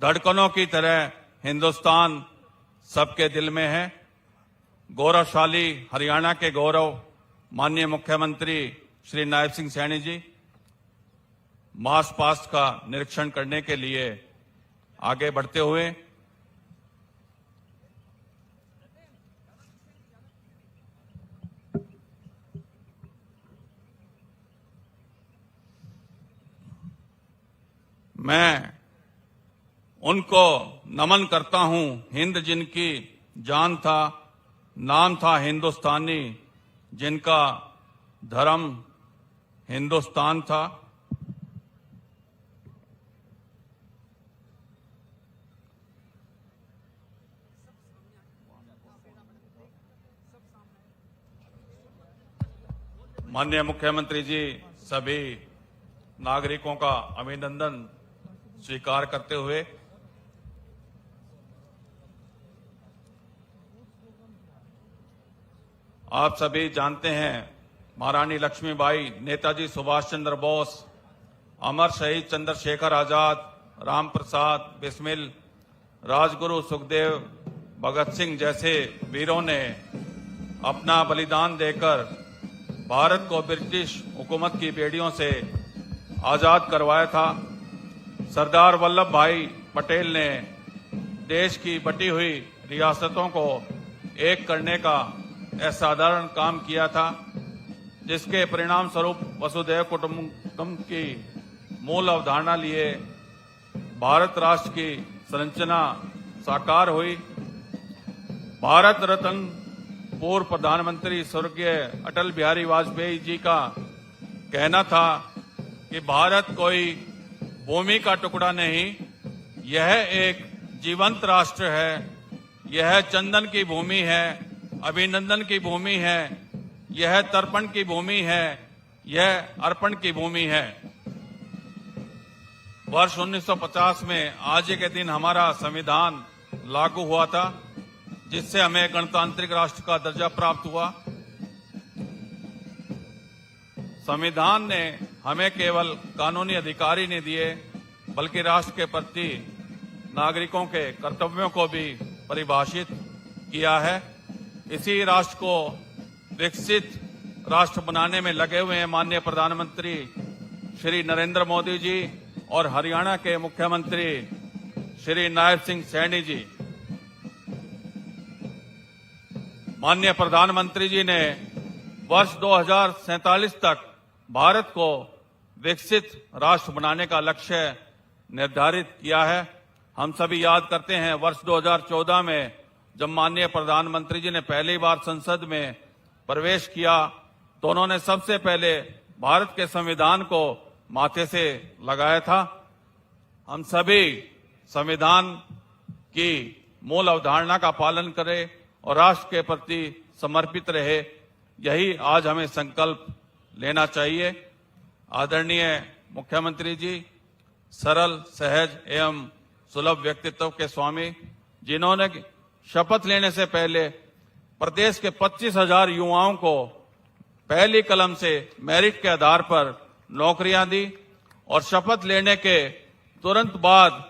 धड़कनों की तरह हिंदुस्तान सबके दिल में है। गौरवशाली हरियाणा के गौरव माननीय मुख्यमंत्री श्री नायब सिंह सैनी जी मार्च पास्ट का निरीक्षण करने के लिए आगे बढ़ते हुए मैं उनको नमन करता हूं, हिंद जिनकी जान था, नाम था हिंदुस्तानी, जिनका धर्म हिंदुस्तान था। माननीय मुख्यमंत्री जी सभी नागरिकों का अभिनंदन स्वीकार करते हुए आप सभी जानते हैं महारानी लक्ष्मीबाई, नेताजी सुभाष चंद्र बोस, अमर शहीद चंद्रशेखर आजाद, राम प्रसाद बिस्मिल, राजगुरु सुखदेव, भगत सिंह जैसे वीरों ने अपना बलिदान देकर भारत को ब्रिटिश हुकूमत की बेड़ियों से आजाद करवाया था। सरदार वल्लभ भाई पटेल ने देश की बटी हुई रियासतों को एक करने का असाधारण काम किया था, जिसके परिणाम स्वरूप वसुधैव कुटुंबकम की मूल अवधारणा लिए भारत राष्ट्र की संरचना साकार हुई। भारत रत्न पूर्व प्रधानमंत्री स्वर्गीय अटल बिहारी वाजपेयी जी का कहना था कि भारत कोई भूमि का टुकड़ा नहीं, यह एक जीवंत राष्ट्र है, यह चंदन की भूमि है, अभिनंदन की भूमि है, यह तर्पण की भूमि है, यह अर्पण की भूमि है। वर्ष 1950 में आज ही के दिन हमारा संविधान लागू हुआ था, जिससे हमें गणतांत्रिक राष्ट्र का दर्जा प्राप्त हुआ। संविधान ने हमें केवल कानूनी अधिकार ही नहीं दिए, बल्कि राष्ट्र के प्रति नागरिकों के कर्तव्यों को भी परिभाषित किया है। इसी राष्ट्र को विकसित राष्ट्र बनाने में लगे हुए हैं माननीय प्रधानमंत्री श्री नरेंद्र मोदी जी और हरियाणा के मुख्यमंत्री श्री नायब सिंह सैनी जी। माननीय प्रधानमंत्री जी ने वर्ष 2047 तक भारत को विकसित राष्ट्र बनाने का लक्ष्य निर्धारित किया है। हम सभी याद करते हैं वर्ष 2014 में जब माननीय प्रधानमंत्री जी ने पहली बार संसद में प्रवेश किया तो उन्होंने सबसे पहले भारत के संविधान को माथे से लगाया था। हम सभी संविधान की मूल अवधारणा का पालन करें और राष्ट्र के प्रति समर्पित रहे, यही आज हमें संकल्प लेना चाहिए। आदरणीय मुख्यमंत्री जी सरल, सहज एवं सुलभ व्यक्तित्व के स्वामी, जिन्होंने शपथ लेने से पहले प्रदेश के 25,000 युवाओं को पहली कलम से मेरिट के आधार पर नौकरियां दी और शपथ लेने के तुरंत बाद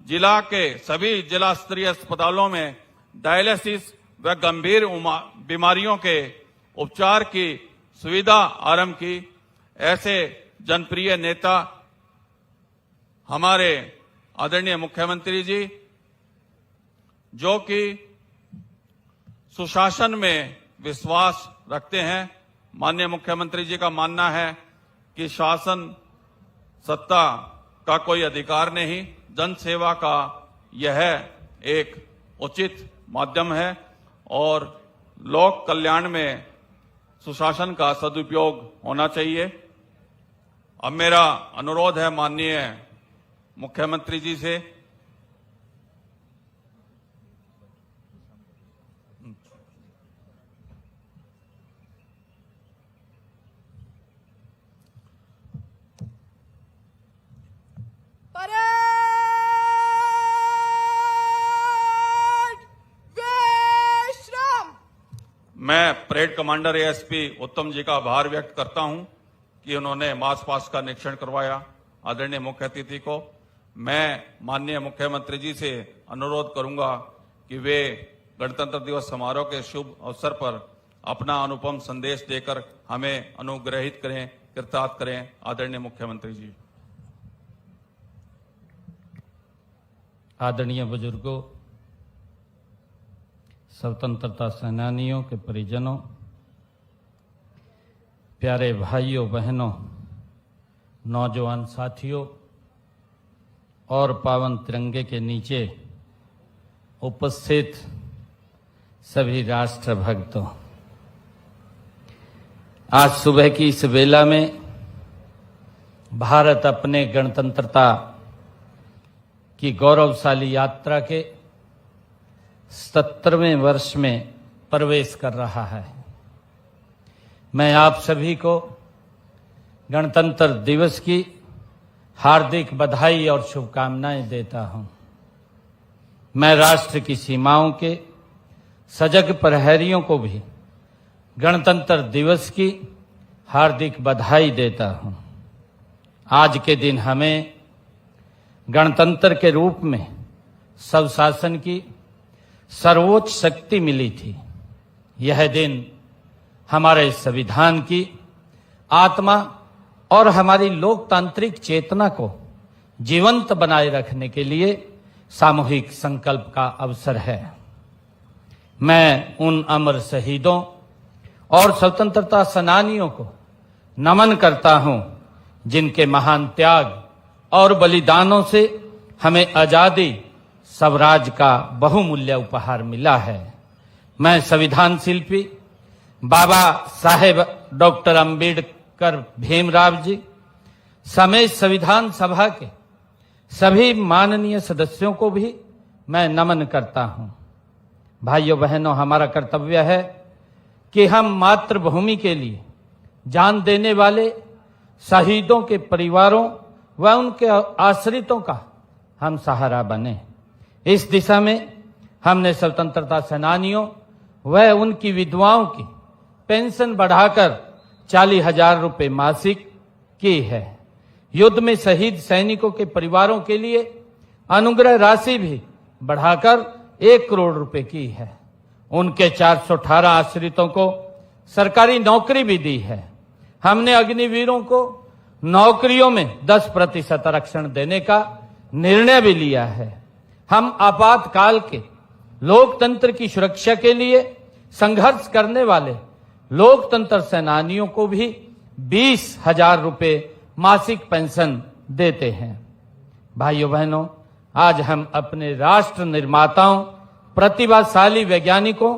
जिला के सभी जिला स्तरीय अस्पतालों में डायलिसिस व गंभीर बीमारियों के उपचार की सुविधा आरंभ की। ऐसे जनप्रिय नेता हमारे आदरणीय मुख्यमंत्री जी, जो कि सुशासन में विश्वास रखते हैं। माननीय मुख्यमंत्री जी का मानना है कि शासन सत्ता का कोई अधिकार नहीं, जन सेवा का यह एक उचित माध्यम है और लोक कल्याण में सुशासन का सदुपयोग होना चाहिए। अब मेरा अनुरोध है माननीय मुख्यमंत्री जी से मैं परेड कमांडर एएसपी उत्तम जी का आभार व्यक्त करता हूं कि उन्होंने मार्च पास्ट का निरीक्षण करवाया। आदरणीय मुख्य अतिथि को मैं माननीय मुख्यमंत्री जी से अनुरोध करूंगा कि वे गणतंत्र दिवस समारोह के शुभ अवसर पर अपना अनुपम संदेश देकर हमें अनुग्रहित करें, कृतार्थ करें। आदरणीय मुख्यमंत्री जी। आदरणीय बुजुर्गों, स्वतंत्रता सेनानियों के परिजनों, प्यारे भाइयों बहनों, नौजवान साथियों और पावन तिरंगे के नीचे उपस्थित सभी राष्ट्र भक्तों, आज सुबह की इस वेला में भारत अपने गणतंत्रता की गौरवशाली यात्रा के 77वें वर्ष में प्रवेश कर रहा है। मैं आप सभी को गणतंत्र दिवस की हार्दिक बधाई और शुभकामनाएं देता हूं। मैं राष्ट्र की सीमाओं के सजग प्रहरियों को भी गणतंत्र दिवस की हार्दिक बधाई देता हूं। आज के दिन हमें गणतंत्र के रूप में स्वशासन की सर्वोच्च शक्ति मिली थी। यह दिन हमारे संविधान की आत्मा और हमारी लोकतांत्रिक चेतना को जीवंत बनाए रखने के लिए सामूहिक संकल्प का अवसर है। मैं उन अमर शहीदों और स्वतंत्रता सेनानियों को नमन करता हूं जिनके महान त्याग और बलिदानों से हमें आजादी स्वराज का बहुमूल्य उपहार मिला है। मैं संविधान शिल्पी बाबा साहेब डॉक्टर अंबेडकर भीमराव जी समेत संविधान सभा के सभी माननीय सदस्यों को भी मैं नमन करता हूं। भाइयों बहनों, हमारा कर्तव्य है कि हम मातृभूमि के लिए जान देने वाले शहीदों के परिवारों व उनके आश्रितों का हम सहारा बने। इस दिशा में हमने स्वतंत्रता सेनानियों व उनकी विधवाओं की पेंशन बढ़ाकर 40,000 रुपये मासिक की है। युद्ध में शहीद सैनिकों के परिवारों के लिए अनुग्रह राशि भी बढ़ाकर 1 करोड़ रुपए की है। उनके 418 आश्रितों को सरकारी नौकरी भी दी है। हमने अग्निवीरों को नौकरियों में 10% आरक्षण देने का निर्णय भी लिया है। हम आपातकाल के लोकतंत्र की सुरक्षा के लिए संघर्ष करने वाले लोकतंत्र सेनानियों को भी 20,000 रुपए मासिक पेंशन देते हैं। भाइयों बहनों, आज हम अपने राष्ट्र निर्माताओं, प्रतिभाशाली वैज्ञानिकों,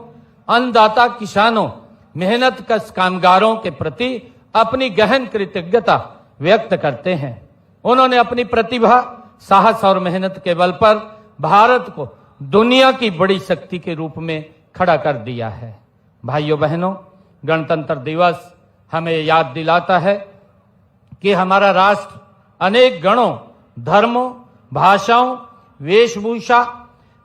अन्नदाता किसानों, मेहनतकश कामगारों के प्रति अपनी गहन कृतज्ञता व्यक्त करते हैं। उन्होंने अपनी प्रतिभा, साहस और मेहनत के बल पर भारत को दुनिया की बड़ी शक्ति के रूप में खड़ा कर दिया है। भाइयों बहनों, गणतंत्र दिवस हमें याद दिलाता है कि हमारा राष्ट्र अनेक गणों, धर्मों, भाषाओं, वेशभूषा,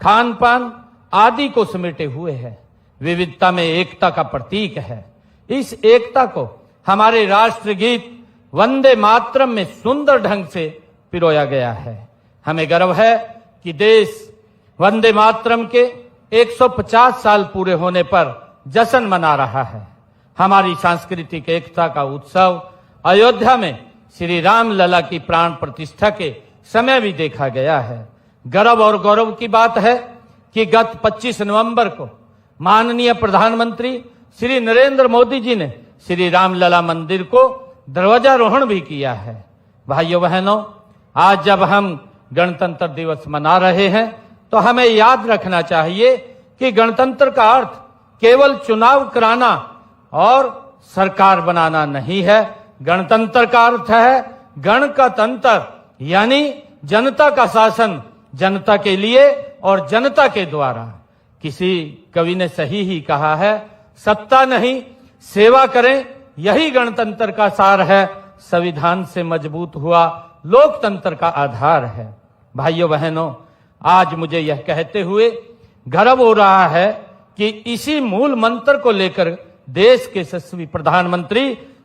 खान पान आदि को समेटे हुए है। विविधता में एकता का प्रतीक है। इस एकता को हमारे राष्ट्रगीत वंदे मातरम में सुंदर ढंग से पिरोया गया है। हमें गर्व है कि देश वंदे मातरम के 150 साल पूरे होने पर जश्न मना रहा है। हमारी सांस्कृतिक एकता का उत्सव अयोध्या में श्री राम लला की प्राण प्रतिष्ठा के समय भी देखा गया है। गर्व और गौरव की बात है कि गत 25 नवंबर को माननीय प्रधानमंत्री श्री नरेंद्र मोदी जी ने श्री राम लला मंदिर को ध्वजारोहण भी किया है। भाइयों बहनों, आज जब हम गणतंत्र दिवस मना रहे हैं तो हमें याद रखना चाहिए कि गणतंत्र का अर्थ केवल चुनाव कराना और सरकार बनाना नहीं है। गणतंत्र का अर्थ है गण का तंत्र, यानी जनता का शासन, जनता के लिए और जनता के द्वारा। किसी कवि ने सही ही कहा है, सत्ता नहीं सेवा करें, यही गणतंत्र का सार है। संविधान से मजबूत हुआ लोकतंत्र का आधार है। भाइयों बहनों, आज मुझे यह कहते हुए गर्व हो रहा है कि इसी मूल मंत्र को लेकर देश के यशस्वी प्रधानमंत्री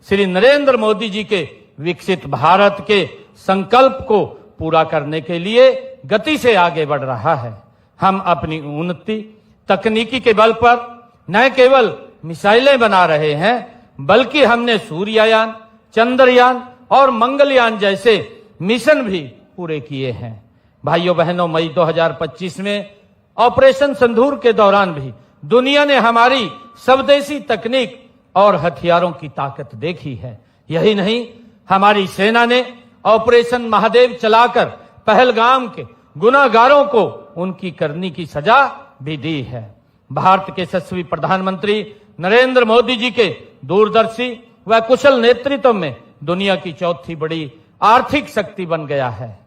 श्री नरेंद्र मोदी जी के विकसित भारत के संकल्प को पूरा करने के लिए गति से आगे बढ़ रहा है। हम अपनी उन्नति तकनीकी के बल पर न केवल मिसाइलें बना रहे हैं, बल्कि हमने सूर्ययान, चंद्रयान और मंगलयान जैसे मिशन भी पूरे किए हैं। भाइयों बहनों, मई 2025 में ऑपरेशन सिंदूर के दौरान भी दुनिया ने हमारी स्वदेशी तकनीक और हथियारों की ताकत देखी है। यही नहीं, हमारी सेना ने ऑपरेशन महादेव चलाकर पहलगाम के गुनाहगारों को उनकी करनी की सजा भी दी है। भारत के यशस्वी प्रधानमंत्री नरेंद्र मोदी जी के दूरदर्शी व कुशल नेतृत्व में दुनिया की चौथी बड़ी आर्थिक शक्ति बन गया है।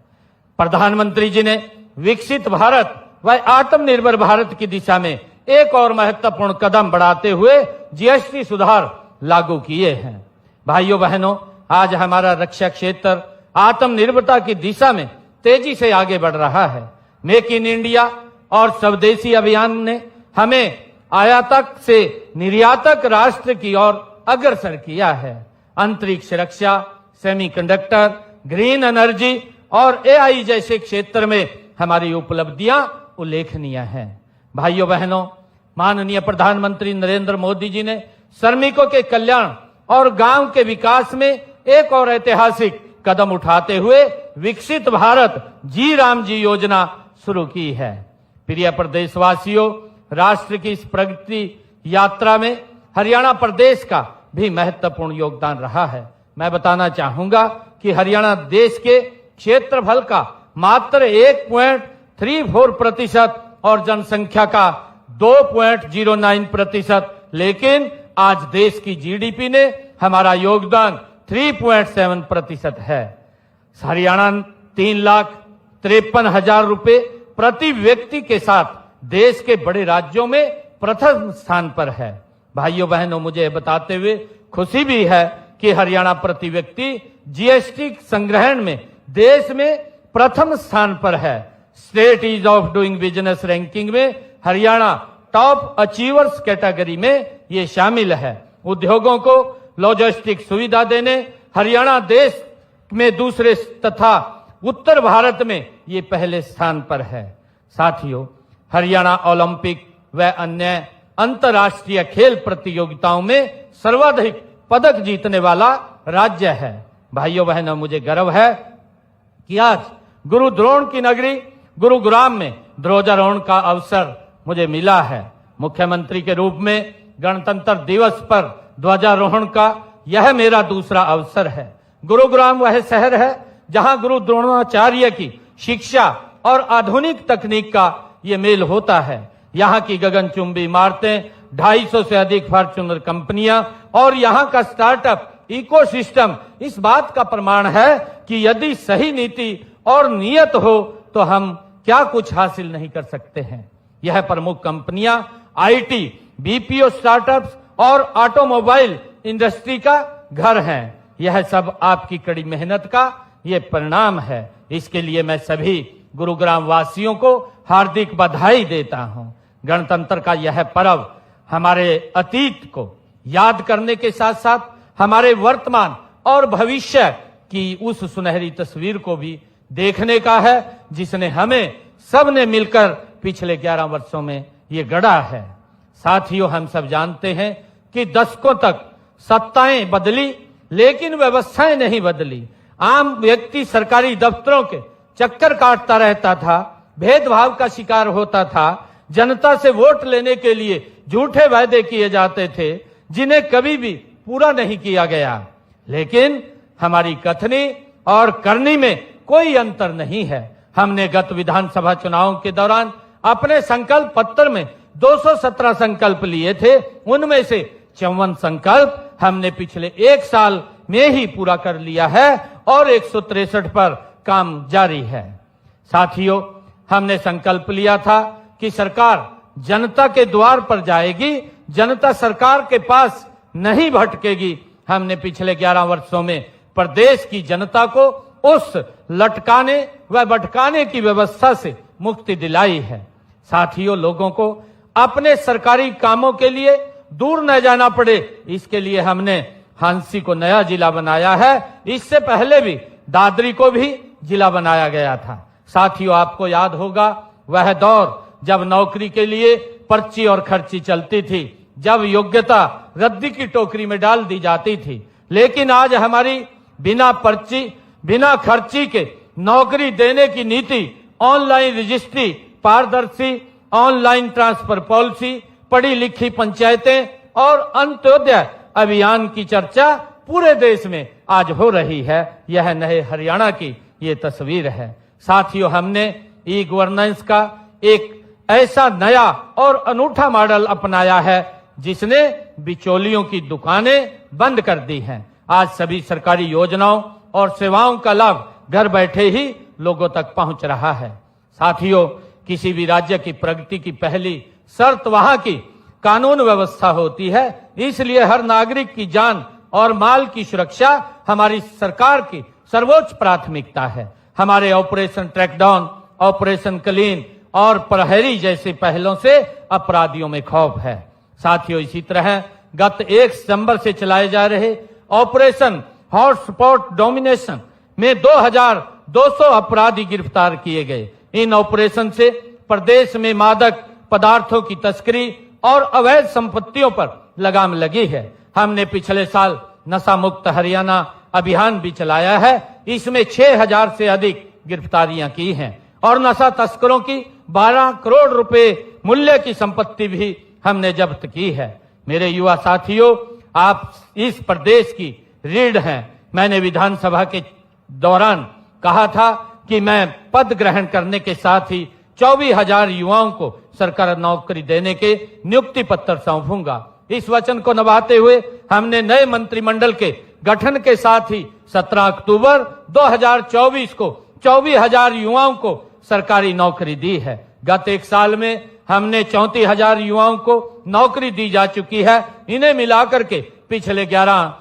प्रधानमंत्री जी ने विकसित भारत व आत्मनिर्भर भारत की दिशा में एक और महत्वपूर्ण कदम बढ़ाते हुए जीएसटी सुधार लागू किए हैं। भाइयों बहनों, आज हमारा रक्षा क्षेत्र आत्मनिर्भरता की दिशा में तेजी से आगे बढ़ रहा है। मेक इन इंडिया और स्वदेशी अभियान ने हमें आयातक से निर्यातक राष्ट्र की ओर अग्रसर किया है। अंतरिक्ष रक्षा, सेमीकंडक्टर, ग्रीन एनर्जी और एआई जैसे क्षेत्र में हमारी उपलब्धियां उल्लेखनीय हैं। भाइयों बहनों, माननीय प्रधानमंत्री नरेंद्र मोदी जी ने श्रमिकों के कल्याण और गांव के विकास में एक और ऐतिहासिक कदम उठाते हुए विकसित भारत जी राम जी योजना शुरू की है। प्रिय प्रदेशवासियों, राष्ट्र की इस प्रगति यात्रा में हरियाणा प्रदेश का भी महत्वपूर्ण योगदान रहा है। मैं बताना चाहूंगा कि हरियाणा देश के क्षेत्रफल का मात्र 1.34% और जनसंख्या का 2.09%, लेकिन आज देश की जीडीपी ने हमारा योगदान 3.7% है। हरियाणा 3,53,000 रुपए प्रति व्यक्ति के साथ देश के बड़े राज्यों में प्रथम स्थान पर है। भाइयों बहनों, मुझे बताते हुए खुशी भी है कि हरियाणा प्रति व्यक्ति जीएसटी संग्रहण में देश में प्रथम स्थान पर है। State ease of doing business ranking में हरियाणा टॉप अचीवर्स कैटेगरी में ये शामिल है। उद्योगों को लॉजिस्टिक सुविधा देने हरियाणा देश में दूसरे तथा उत्तर भारत में ये पहले स्थान पर है। साथियों, हरियाणा ओलंपिक व अन्य अंतर्राष्ट्रीय खेल प्रतियोगिताओं में सर्वाधिक पदक जीतने वाला राज्य है। भाइयों बहनों, मुझे गर्व है कि आज गुरु द्रोण की नगरी गुरुग्राम में ध्वजारोहण का अवसर मुझे मिला है। मुख्यमंत्री के रूप में गणतंत्र दिवस पर ध्वजारोहण का यह मेरा दूसरा अवसर है। गुरुग्राम वह शहर है जहां गुरु द्रोणाचार्य की शिक्षा और आधुनिक तकनीक का ये मेल होता है। यहाँ की गगनचुंबी इमारतें, 250 से अधिक फॉर्च्यूनर कंपनियां और यहाँ का स्टार्टअप इकोसिस्टम इस बात का प्रमाण है कि यदि सही नीति और नियत हो तो हम क्या कुछ हासिल नहीं कर सकते हैं। यह प्रमुख कंपनियां आईटी, बीपीओ स्टार्टअप्स और ऑटोमोबाइल इंडस्ट्री का घर हैं। यह सब आपकी कड़ी मेहनत का ये परिणाम है। इसके लिए मैं सभी गुरुग्राम वासियों को हार्दिक बधाई देता हूं। गणतंत्र का यह पर्व हमारे अतीत को याद करने के साथ साथ हमारे वर्तमान और भविष्य की उस सुनहरी तस्वीर को भी देखने का है जिसने हमें सबने मिलकर पिछले 11 वर्षों में ये गढ़ा है। साथियों, हम सब जानते हैं कि दशकों तक सत्ताएं बदली लेकिन व्यवस्थाएं नहीं बदली। आम व्यक्ति सरकारी दफ्तरों के चक्कर काटता रहता था, भेदभाव का शिकार होता था, जनता से वोट लेने के लिए झूठे वायदे किए जाते थे जिन्हें कभी भी पूरा नहीं किया गया। लेकिन हमारी कथनी और करनी में कोई अंतर नहीं है। हमने गत विधानसभा चुनावों के दौरान अपने संकल्प पत्र में 217 संकल्प लिए थे। उनमें से 54 संकल्प हमने पिछले एक साल में ही पूरा कर लिया है और 163 पर काम जारी है। साथियों, हमने संकल्प लिया था कि सरकार जनता के द्वार पर जाएगी, जनता सरकार के पास नहीं भटकेगी। हमने पिछले 11 वर्षों में प्रदेश की जनता को उस लटकाने व भटकाने की व्यवस्था से मुक्ति दिलाई है। साथियों, लोगों को अपने सरकारी कामों के लिए दूर न जाना पड़े, इसके लिए हमने हांसी को नया जिला बनाया है। इससे पहले भी दादरी को भी जिला बनाया गया था। साथियों, आपको याद होगा वह दौर जब नौकरी के लिए पर्ची और खर्ची चलती थी, जब योग्यता रद्दी की टोकरी में डाल दी जाती थी। लेकिन आज हमारी बिना पर्ची बिना खर्ची के नौकरी देने की नीति, ऑनलाइन रजिस्ट्री, पारदर्शी ऑनलाइन ट्रांसफर पॉलिसी, पढ़ी लिखी पंचायतें और अंत्योदय अभियान की चर्चा पूरे देश में आज हो रही है। यह नए हरियाणा की ये तस्वीर है। साथियों, हमने ई गवर्नेंस का एक ऐसा नया और अनूठा मॉडल अपनाया है जिसने बिचौलियों की दुकानें बंद कर दी हैं। आज सभी सरकारी योजनाओं और सेवाओं का लाभ घर बैठे ही लोगों तक पहुंच रहा है। साथियों, किसी भी राज्य की प्रगति की पहली शर्त वहां की कानून व्यवस्था होती है। इसलिए हर नागरिक की जान और माल की सुरक्षा हमारी सरकार की सर्वोच्च प्राथमिकता है। हमारे ऑपरेशन ट्रैकडाउन, ऑपरेशन क्लीन और प्रहरी जैसे पहलों से अपराधियों में खौफ है। साथियों, इसी तरह गत 1 सितंबर से चलाए जा रहे ऑपरेशन हॉटस्पॉट डोमिनेशन में 2200 अपराधी गिरफ्तार किए गए। इन ऑपरेशन से प्रदेश में मादक पदार्थों की तस्करी और अवैध संपत्तियों पर लगाम लगी है। हमने पिछले साल नशा मुक्त हरियाणा अभियान भी चलाया है। इसमें 6000 से अधिक गिरफ्तारियां की हैं और नशा तस्करों की 12 करोड़ रुपए मूल्य की संपत्ति भी हमने जब्त की है। मेरे युवा साथियों, आप इस प्रदेश की रीढ़ हैं। मैंने विधानसभा के दौरान कहा था कि मैं पद ग्रहण करने के साथ ही 24,000 युवाओं को सरकार नौकरी देने के नियुक्ति पत्र सौंपूंगा। इस वचन को निभाते हुए हमने नए मंत्रिमंडल के गठन के साथ ही 17 अक्टूबर 2024 को 24,000 युवाओं को सरकारी नौकरी दी है। गत 1 साल में हमने 34,000 युवाओं को नौकरी दी जा चुकी है। इन्हें मिलाकर के पिछले 11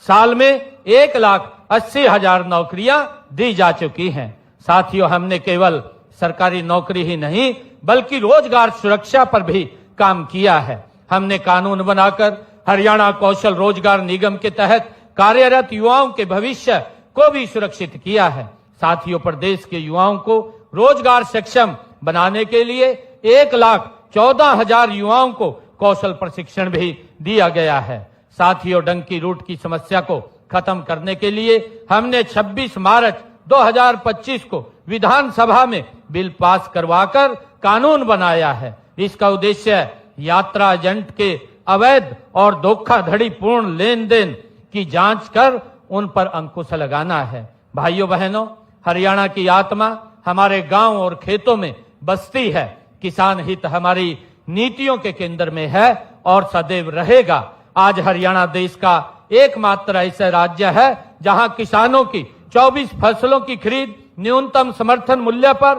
साल में 1,80,000 नौकरियां दी जा चुकी हैं। साथियों, हमने केवल सरकारी नौकरी ही नहीं बल्कि रोजगार सुरक्षा पर भी काम किया है। हमने कानून बनाकर हरियाणा कौशल रोजगार निगम के तहत कार्यरत युवाओं के भविष्य को भी सुरक्षित किया है। साथियों, प्रदेश के युवाओं को रोजगार सक्षम बनाने के लिए 1,14,000 युवाओं को कौशल प्रशिक्षण भी दिया गया है। साथियों, डंकी रूट की समस्या को खत्म करने के लिए हमने 26 मार्च 2025 को विधानसभा में बिल पास करवाकर कानून बनाया है। इसका उद्देश्य यात्रा एजेंट के अवैध और धोखाधड़ी पूर्ण लेन देन की जांच कर उन पर अंकुश लगाना है। भाइयों बहनों, हरियाणा की आत्मा हमारे गांव और खेतों में बसती है। किसान हित हमारी नीतियों के केंद्र में है और सदैव रहेगा। आज हरियाणा देश का एकमात्र ऐसा राज्य है जहां किसानों की 24 फसलों की खरीद न्यूनतम समर्थन मूल्य पर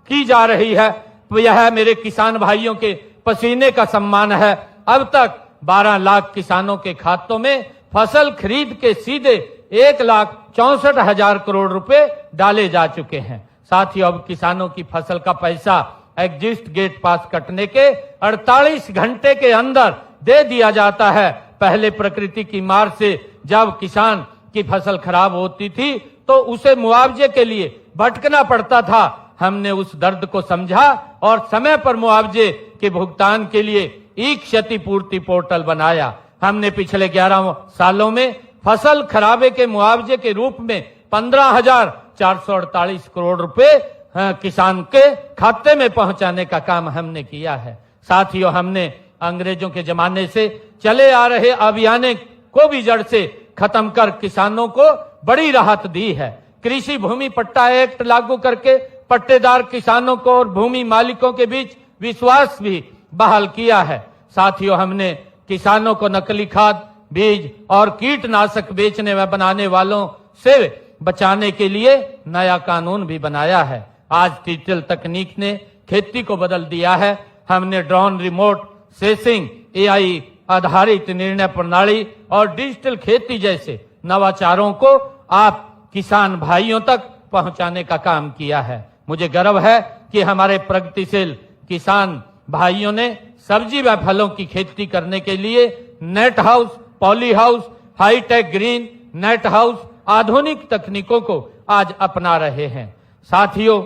की जा रही है। यह मेरे किसान भाइयों के पसीने का सम्मान है। अब तक 12 लाख किसानों के खातों में फसल खरीद के सीधे 1,64,000 करोड़ रुपए डाले जा चुके हैं। साथियों, अब किसानों की फसल का पैसा एग्जिट गेट पास कटने के 48 घंटे के अंदर दे दिया जाता है। पहले प्रकृति की मार से जब किसान की फसल खराब होती थी तो उसे मुआवजे के लिए भटकना पड़ता था। हमने उस दर्द को समझा और समय पर मुआवजे के भुगतान के लिए ई क्षतिपूर्ति पोर्टल बनाया। हमने पिछले 11 सालों में फसल खराबे के मुआवजे के रूप में 15,448 करोड़ रुपए किसान के खाते में पहुंचाने का काम हमने किया है। साथियों, हमने अंग्रेजों के जमाने से चले आ रहे अभियान को भी जड़ से खत्म कर किसानों को बड़ी राहत दी है। कृषि भूमि पट्टा एक्ट लागू करके पट्टेदार किसानों को और भूमि मालिकों के बीच विश्वास भी बहाल किया है। साथियों, हमने किसानों को नकली खाद, बीज और कीटनाशक बेचने व बनाने वालों से बचाने के लिए नया कानून भी बनाया है। आज डिजिटल तकनीक ने खेती को बदल दिया है। हमने ड्रोन, रिमोट सेंसिंग, AI आधारित निर्णय प्रणाली और डिजिटल खेती जैसे नवाचारों को आप किसान भाइयों तक पहुंचाने का काम किया है। मुझे गर्व है कि हमारे प्रगतिशील किसान भाइयों ने सब्जी व फलों की खेती करने के लिए net house, poly house, hi tech green net house आधुनिक तकनीकों को आज अपना रहे हैं। साथियों,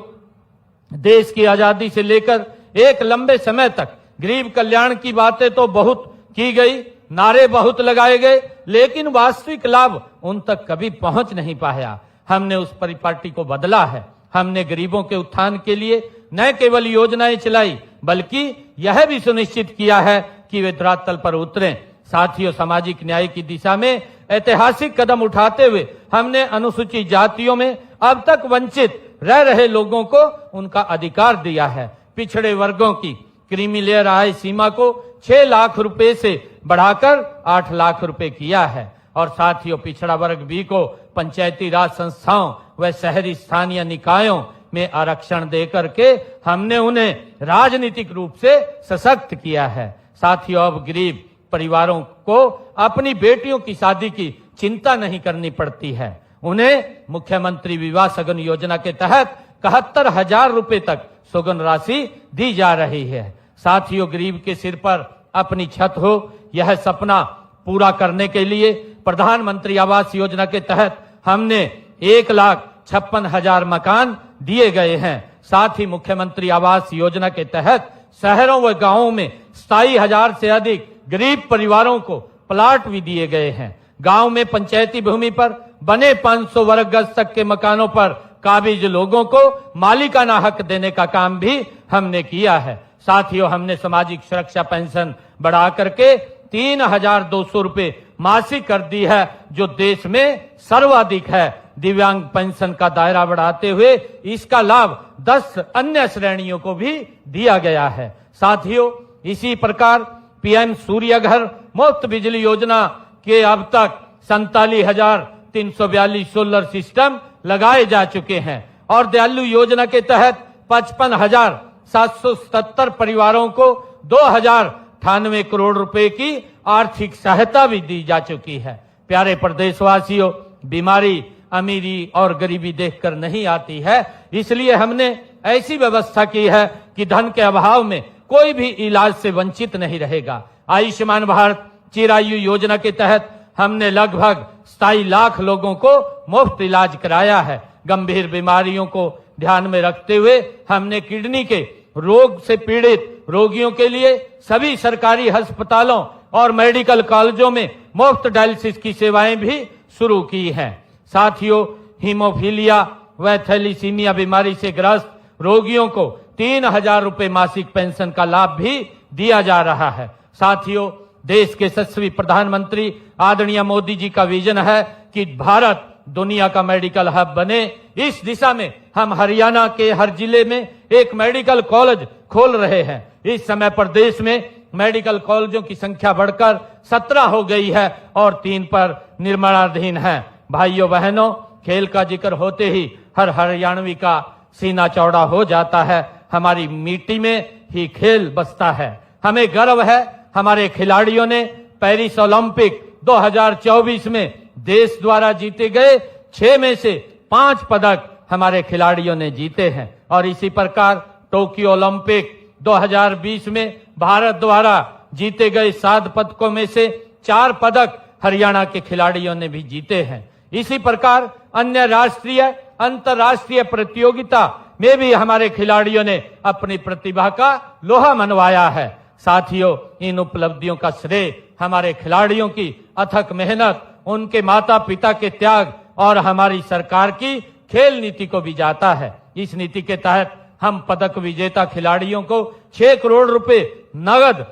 देश की आजादी से लेकर एक लंबे समय तक गरीब कल्याण की बातें तो बहुत की गई, नारे बहुत लगाए गए, लेकिन वास्तविक लाभ उन तक कभी पहुंच नहीं पाया। हमने उस परिपाटी को बदला है। हमने गरीबों के उत्थान के लिए न केवल योजनाएं चलाई, बल्कि यह भी सुनिश्चित किया है कि वे धरातल पर उतरें। साथियों, सामाजिक न्याय की दिशा में ऐतिहासिक कदम उठाते हुए हमने अनुसूचित जातियों में अब तक वंचित रह रहे लोगों को उनका अधिकार दिया है। पिछड़े वर्गों की क्रीमी लेयर आय सीमा को 6 लाख रुपए से बढ़ाकर 8 लाख रुपए किया है। और साथियों, पिछड़ा वर्ग बी को पंचायती राज संस्थाओं व शहरी स्थानीय निकायों में आरक्षण देकर के हमने उन्हें राजनीतिक रूप से सशक्त किया है। साथियों, अब गरीब परिवारों को अपनी बेटियों की शादी की चिंता नहीं करनी पड़ती है। उन्हें मुख्यमंत्री विवाह सगन योजना के तहत 71,000 रुपए तक सुगन राशि दी जा रही है। साथियों, गरीब के सिर पर अपनी छत हो, यह सपना पूरा करने के लिए प्रधानमंत्री आवास योजना के तहत हमने 1,56,000 मकान दिए गए हैं। साथ ही मुख्यमंत्री आवास योजना के तहत शहरों व गांवों में 27,000 से अधिक गरीब परिवारों को प्लाट भी दिए गए हैं। गांव में पंचायती भूमि पर बने 500 वर्ग गज तक के मकानों पर काबिज लोगों को मालिकाना हक देने का काम भी हमने किया है। साथियों, हमने सामाजिक सुरक्षा पेंशन बढ़ा करके 3,200 रुपए मासिक कर दी है, जो देश में सर्वाधिक है। दिव्यांग पेंशन का दायरा बढ़ाते हुए इसका लाभ 10 अन्य श्रेणियों को भी दिया गया है। साथियों, इसी प्रकार पीएम सूर्य घर मुफ्त बिजली योजना के अब तक 47,342 सोलर सिस्टम लगाए जा चुके हैं और दयालु योजना के तहत 55,777 परिवारों को 2,098 करोड़ रुपए की आर्थिक सहायता भी दी जा चुकी है। प्यारे प्रदेशवासियों, बीमारी अमीरी और गरीबी देखकर नहीं आती है, इसलिए हमने ऐसी व्यवस्था की है कि धन के अभाव में कोई भी इलाज से वंचित नहीं रहेगा। आयुष्मान भारत चिरायु योजना के तहत हमने लगभग 27 लाख लोगों को मुफ्त इलाज कराया है। गंभीर बीमारियों को ध्यान में रखते हुए हमने किडनी के रोग से पीड़ित रोगियों के लिए सभी सरकारी अस्पतालों और मेडिकल कॉलेजों में मुफ्त डायलिसिस की सेवाएं भी शुरू की हैं। साथियों, हीमोफीलिया व थैलीसीमिया बीमारी से ग्रस्त रोगियों को 3,000 रुपए मासिक पेंशन का लाभ भी दिया जा रहा है। साथियों, देश के यशस्वी प्रधानमंत्री आदरणीय मोदी जी का विजन है कि भारत दुनिया का मेडिकल हब बने। इस दिशा में हम हरियाणा के हर जिले में एक मेडिकल कॉलेज खोल रहे हैं। इस समय प्रदेश में मेडिकल कॉलेजों की संख्या बढ़कर 17 हो गई है और 3 पर निर्माणाधीन है। भाइयों बहनों, खेल का जिक्र होते ही हर हरियाणवी का सीना चौड़ा हो जाता है। हमारी मिट्टी में ही खेल बसता है। हमें गर्व है, हमारे खिलाड़ियों ने पेरिस ओलंपिक 2024 में देश द्वारा जीते गए 6 में से 5 पदक हमारे खिलाड़ियों ने जीते हैं। और इसी प्रकार टोक्यो ओलंपिक 2020 में भारत द्वारा जीते गए 7 पदकों में से 4 पदक हरियाणा के खिलाड़ियों ने भी जीते हैं। इसी प्रकार अन्य राष्ट्रीय अंतर्राष्ट्रीय प्रतियोगिता में भी हमारे खिलाड़ियों ने अपनी प्रतिभा का लोहा मनवाया है। साथियों, इन उपलब्धियों का श्रेय हमारे खिलाड़ियों की अथक मेहनत, उनके माता पिता के त्याग और हमारी सरकार की खेल नीति को भी जाता है। इस नीति के तहत हम पदक विजेता खिलाड़ियों को 6 करोड़ रुपए नगद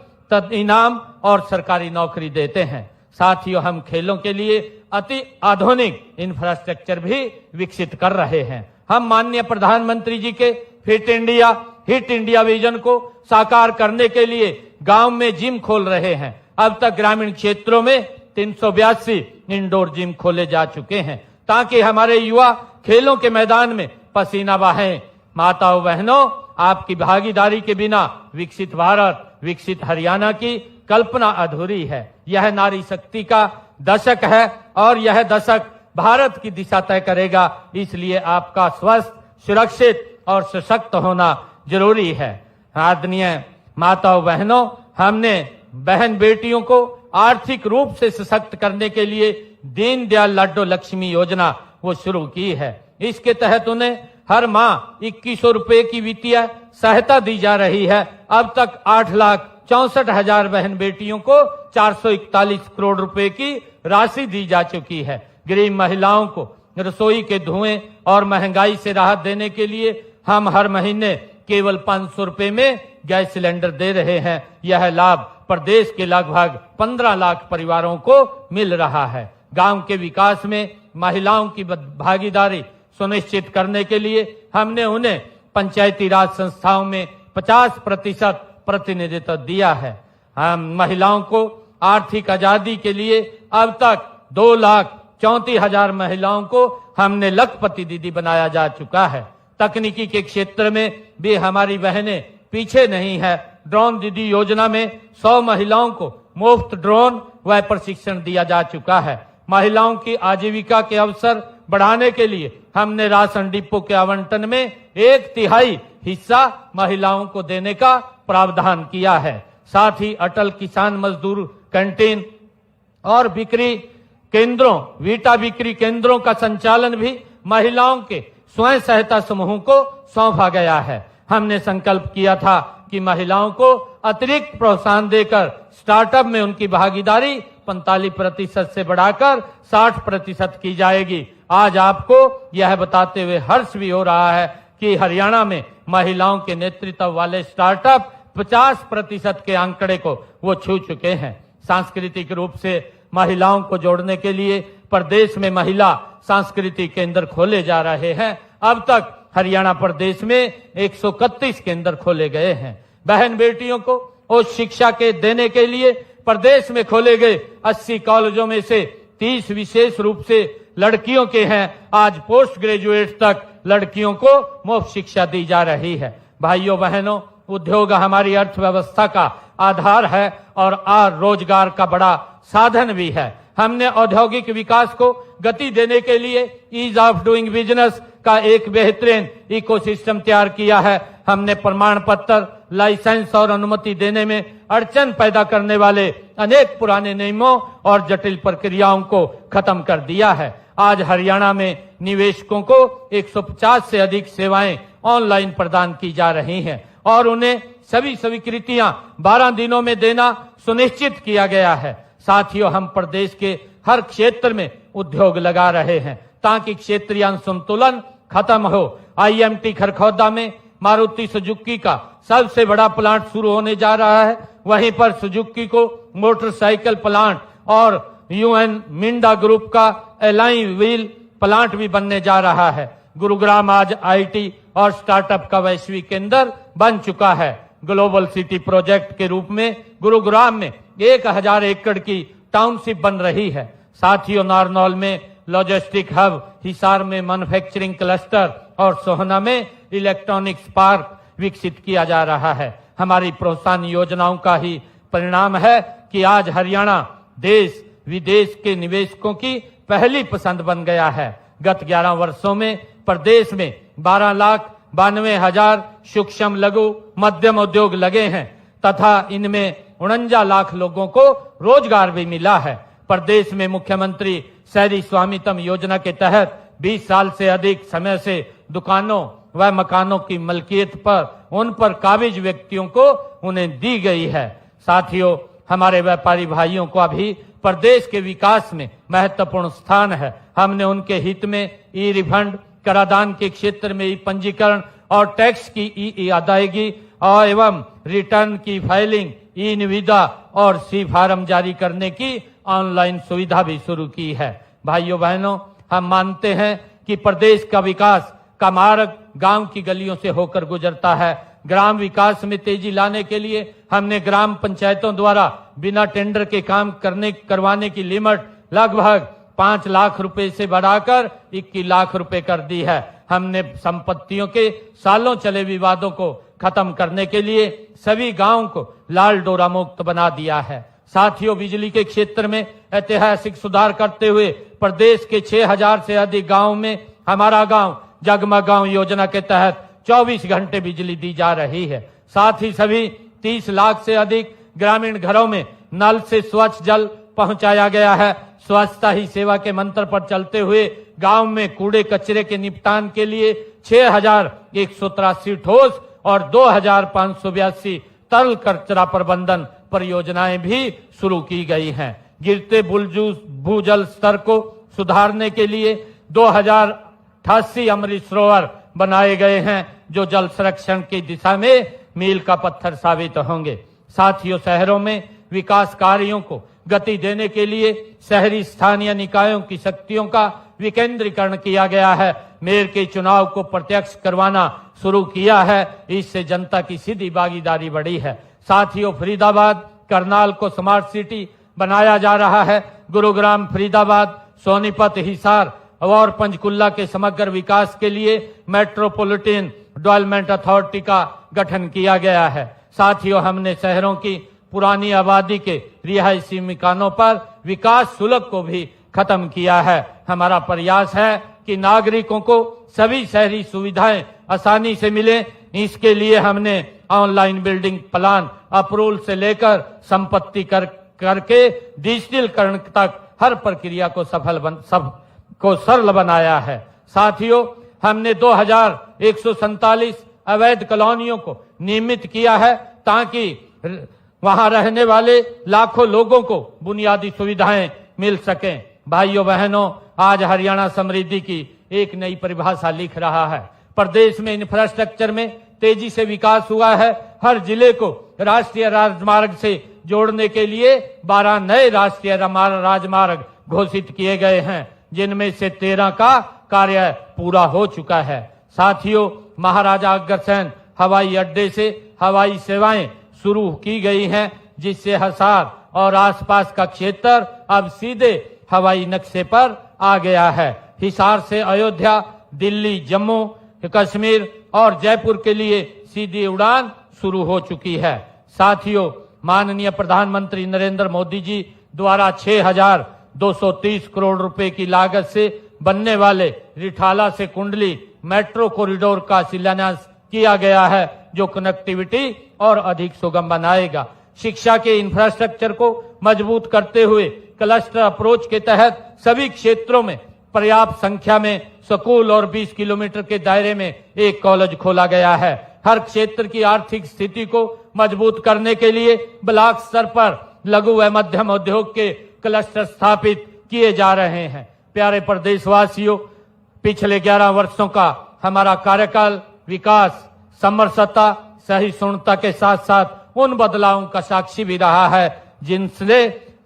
इनाम और सरकारी नौकरी देते हैं। साथियों, हम खेलों के लिए अति आधुनिक इंफ्रास्ट्रक्चर भी विकसित कर रहे हैं। हम माननीय प्रधानमंत्री जी के fit India hit India vision को साकार करने के लिए गांव में जिम खोल रहे हैं। अब तक ग्रामीण क्षेत्रों में 382 इंडोर जिम खोले जा चुके हैं ताकि हमारे युवा खेलों के मैदान में पसीना बहाएं। माताओं बहनों, आपकी भागीदारी के बिना विकसित भारत, विकसित हरियाणा की कल्पना अधूरी है। यह नारी शक्ति का दशक है और यह दशक भारत की दिशा तय करेगा। इसलिए आपका स्वस्थ, सुरक्षित और सशक्त होना जरूरी है। आदरणीय माताओं बहनों, हमने बहन बेटियों को आर्थिक रूप से सशक्त करने के लिए दीनदयाल लाडो लक्ष्मी योजना वो शुरू की है। इसके तहत उन्हें हर माह 2100 रुपए की वित्तीय सहायता दी जा रही है। अब तक 8,64,000 बहन बेटियों को 441 करोड़ रुपए की राशि दी जा चुकी है। गरीब महिलाओं को रसोई के धुएं और महंगाई से राहत देने के लिए हम हर महीने केवल 500 रुपए में गैस सिलेंडर दे रहे हैं। यह लाभ प्रदेश के लगभग 15 लाख परिवारों को मिल रहा है। गांव के विकास में महिलाओं की भागीदारी सुनिश्चित करने के लिए हमने उन्हें पंचायती राज संस्थाओं में 50% प्रतिनिधित्व दिया है। हम महिलाओं को आर्थिक आजादी के लिए अब तक 2,34,000 महिलाओं को हमने लखपति दीदी बनाया जा चुका है। तकनीकी के क्षेत्र में भी हमारी बहनें पीछे नहीं है। ड्रोन दीदी योजना में 100 महिलाओं को मुफ्त ड्रोन व प्रशिक्षण दिया जा चुका है। महिलाओं की आजीविका के अवसर बढ़ाने के लिए हमने राशन डिपो के आवंटन में 1/3 हिस्सा महिलाओं को देने का प्रावधान किया है। साथ ही अटल किसान मजदूर कैंटीन और बिक्री केंद्रों, वीटा बिक्री केंद्रों का संचालन भी महिलाओं के स्वयं सहायता समूहों को सौंपा गया है। हमने संकल्प किया था कि महिलाओं को अतिरिक्त प्रोत्साहन देकर स्टार्टअप में उनकी भागीदारी 45% से बढ़ाकर 60% की जाएगी। आज आपको यह बताते हुए हर्ष भी हो रहा है कि हरियाणा में महिलाओं के नेतृत्व वाले स्टार्टअप 50% के आंकड़े को वो छू चुके हैं। सांस्कृतिक रूप से महिलाओं को जोड़ने के लिए प्रदेश में महिला सांस्कृतिक केंद्र खोले जा रहे हैं। अब तक हरियाणा प्रदेश में 131 केंद्र खोले गए हैं। बहन बेटियों को उच्च शिक्षा के देने के लिए प्रदेश में खोले गए 80 कॉलेजों में से 30 विशेष रूप से लड़कियों के हैं। आज पोस्ट ग्रेजुएट तक लड़कियों को मुफ्त शिक्षा दी जा रही है। भाइयों बहनों, उद्योग हमारी अर्थव्यवस्था का आधार है और रोजगार का बड़ा साधन भी है। हमने औद्योगिक विकास को गति देने के लिए ईज ऑफ डूइंग बिजनेस का एक बेहतरीन इकोसिस्टम तैयार किया है। हमने प्रमाण पत्र, लाइसेंस और अनुमति देने में अड़चन पैदा करने वाले अनेक पुराने नियमों और जटिल प्रक्रियाओं को खत्म कर दिया है। आज हरियाणा में निवेशकों को 150 से अधिक सेवाएं ऑनलाइन प्रदान की जा रही हैं और उन्हें सभी स्वीकृतियां 12 दिनों में देना सुनिश्चित किया गया है। साथियों, हम प्रदेश के हर क्षेत्र में उद्योग लगा रहे हैं ताकि क्षेत्रीय असंतुलन खत्म हो। IMT खरखौदा में मारुति सुजुकी का सबसे बड़ा प्लांट शुरू होने जा रहा है। वहीं पर सुजुकी को मोटरसाइकिल प्लांट और UN मिंडा ग्रुप का एलाई व्हील प्लांट भी बनने जा रहा है। गुरुग्राम आज IT और स्टार्टअप का वैश्विक केंद्र बन चुका है। ग्लोबल सिटी प्रोजेक्ट के रूप में गुरुग्राम में 1000 एकड़ की टाउनशिप बन रही है। साथियों, नारनौल में लॉजिस्टिक हब, हिसार में मैन्युफैक्चरिंग क्लस्टर और सोहना में इलेक्ट्रॉनिक्स पार्क विकसित किया जा रहा है। हमारी प्रोत्साहन योजनाओं का ही परिणाम है कि आज हरियाणा देश विदेश के निवेशकों की पहली पसंद बन गया है। गत 11 वर्षों में प्रदेश में 12,92,000 सूक्ष्म लघु मध्यम उद्योग लगे हैं तथा इनमें 49 लाख लोगों को रोजगार भी मिला है। प्रदेश में मुख्यमंत्री शहरी स्वामित्व योजना के तहत 20 साल से अधिक समय से दुकानों व मकानों की मलकियत पर उन पर काबिज व्यक्तियों को उन्हें दी गई है। साथियों, हमारे व्यापारी भाइयों का भी प्रदेश के विकास में महत्वपूर्ण स्थान है। हमने उनके हित में ई रिफंड, कराधान के क्षेत्र में ई पंजीकरण और टैक्स की ई अदायगी और एवं रिटर्न की फाइलिंग, ई निविदा और सी फार्म जारी करने की ऑनलाइन सुविधा भी शुरू की है। भाइयों बहनों, हम मानते हैं कि प्रदेश का विकास का मार्ग गांव की गलियों से होकर गुजरता है। ग्राम विकास में तेजी लाने के लिए हमने ग्राम पंचायतों द्वारा बिना टेंडर के काम करवाने की लिमिट लगभग 5 लाख रुपए से बढ़ाकर 21 लाख रुपए कर दी है। हमने संपत्तियों के सालों चले विवादों को खत्म करने के लिए सभी गांवों को लाल डोरा मुक्त बना दिया है। साथियों, बिजली के क्षेत्र में ऐतिहासिक सुधार करते हुए प्रदेश के 6000 से अधिक गांवों में हमारा गांव जगमग गांव योजना के तहत 24 घंटे बिजली दी जा रही है। साथ ही सभी 30 लाख से अधिक ग्रामीण घरों में नल से स्वच्छ जल पहुंचाया गया है। स्वच्छता ही सेवा के मंत्र पर चलते हुए गांव में कूड़े कचरे के निपटान के लिए 6,183 ठोस और 2,582 तरल कचरा प्रबंधन परियोजनाएं भी शुरू की गई हैं। गिरते भूजल स्तर को सुधारने के लिए 2,088 अमृत सरोवर बनाए गए हैं, जो जल संरक्षण की दिशा में मील का पत्थर साबित होंगे। साथियों, शहरों में विकास कार्यों को गति देने के लिए शहरी स्थानीय निकायों की शक्तियों का विकेंद्रीकरण किया गया है। मेयर के चुनाव को प्रत्यक्ष करवाना शुरू किया है। इससे जनता की सीधी भागीदारी बढ़ी है। साथियों, फरीदाबाद करनाल को स्मार्ट सिटी बनाया जा रहा है। गुरुग्राम, फरीदाबाद, सोनीपत, हिसार और पंचकुला के समग्र विकास के लिए मेट्रोपॉलिटन डेवलपमेंट अथॉरिटी का गठन किया गया है। साथियों, हमने शहरों की पुरानी आबादी के रिहायशी मकानों पर विकास शुल्क को भी खत्म किया है। हमारा प्रयास है कि नागरिकों को सभी शहरी सुविधाएं आसानी से मिले। इसके लिए हमने ऑनलाइन बिल्डिंग प्लान अप्रूवल से लेकर संपत्ति करके डिजिटलीकरण तक हर प्रक्रिया को सरल बनाया है। साथियों, हमने 2,147 अवैध कॉलोनियों को नियमित किया है ताकि वहां रहने वाले लाखों लोगों को बुनियादी सुविधाएं मिल सकें। भाइयों बहनों, आज हरियाणा समृद्धि की एक नई परिभाषा लिख रहा है। प्रदेश में इंफ्रास्ट्रक्चर में तेजी से विकास हुआ है। हर जिले को राष्ट्रीय राजमार्ग से जोड़ने के लिए 12 नए राष्ट्रीय राजमार्ग घोषित किए गए हैं, जिनमें से 13 का कार्य पूरा हो चुका है। साथियों, महाराजा अग्रसेन हवाई अड्डे से हवाई सेवाएं शुरू की गई हैं, जिससे हिसार और आसपास का क्षेत्र अब सीधे हवाई नक्शे पर आ गया है। हिसार से अयोध्या, दिल्ली, जम्मू कश्मीर और जयपुर के लिए सीधी उड़ान शुरू हो चुकी है। साथियों, माननीय प्रधानमंत्री नरेंद्र मोदी जी द्वारा 6,230 करोड़ रुपए की लागत से बनने वाले रिठाला से कुंडली मेट्रो कॉरिडोर का शिलान्यास किया गया है, जो कनेक्टिविटी और अधिक सुगम बनाएगा। शिक्षा के इंफ्रास्ट्रक्चर को मजबूत करते हुए क्लस्टर अप्रोच के तहत सभी क्षेत्रों में पर्याप्त संख्या में स्कूल और 20 किलोमीटर के दायरे में एक कॉलेज खोला गया है। हर क्षेत्र की आर्थिक स्थिति को मजबूत करने के लिए ब्लॉक स्तर पर लघु व मध्यम उद्योग के क्लस्टर स्थापित किए जा रहे हैं। प्यारे प्रदेशवासियों, पिछले 11 वर्षों का हमारा कार्यकाल विकास, समरसता, सहिष्णुता के साथ साथ उन बदलावों का साक्षी भी रहा है, जिनसे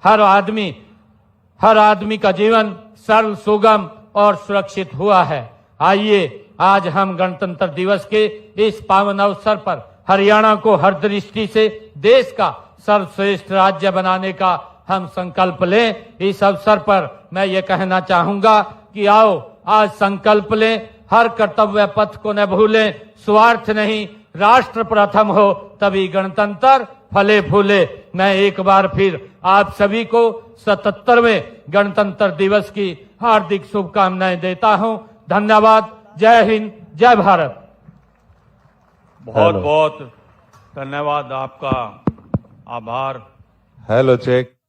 हर आदमी का जीवन सरल, सुगम और सुरक्षित हुआ है। आइए आज हम गणतंत्र दिवस के इस पावन अवसर पर हरियाणा को हर दृष्टि से देश का सर्वश्रेष्ठ राज्य बनाने का हम संकल्प लें। इस अवसर पर मैं ये कहना चाहूंगा कि आओ आज संकल्प लें, हर कर्तव्य पथ को न भूलें, स्वार्थ नहीं, राष्ट्र प्रथम हो, तभी गणतंत्र फले फूले। मैं एक बार फिर आप सभी को 77वें गणतंत्र दिवस की हार्दिक शुभकामनाएं देता हूं। धन्यवाद। जय हिंद, जय भारत। बहुत बहुत धन्यवाद, आपका आभार। Hello check.